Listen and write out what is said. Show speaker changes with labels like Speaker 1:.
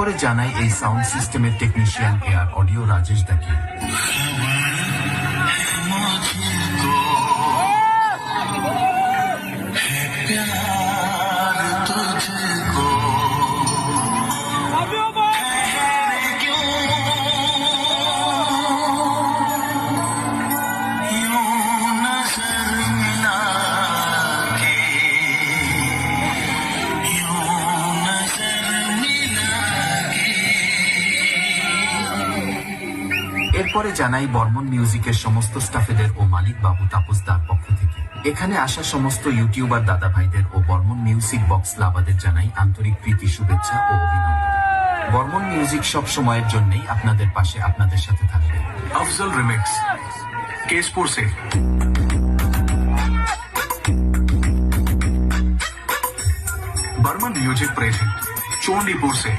Speaker 1: এরপরে জানাই এই সাউন্ড সিস্টেমের টেকনিশিয়ান এয়ার অডিও রাজেশ দাকে। এরপরে জানাই বর্মন মিউজিকের সমস্ত স্টাফেদের ও মালিক বাবু তাপসদার পক্ষ থেকে এখানে আসা সমস্ত ইউটিউবার দাদা ভাইদের ও বর্মন মিউজিক বক্স লাভাদের জানাই আন্তরিক প্রীতি, শুভেচ্ছা ও অভিনন্দন। বর্মন মিউজিক সব সময়ের জন্যই আপনাদের পাশে, আপনাদের সাথে থাকবে।
Speaker 2: अफजल रिमिक्स केसपुर से। बर्मन म्यूजिक प्रेजेंट चोंडीपुर से।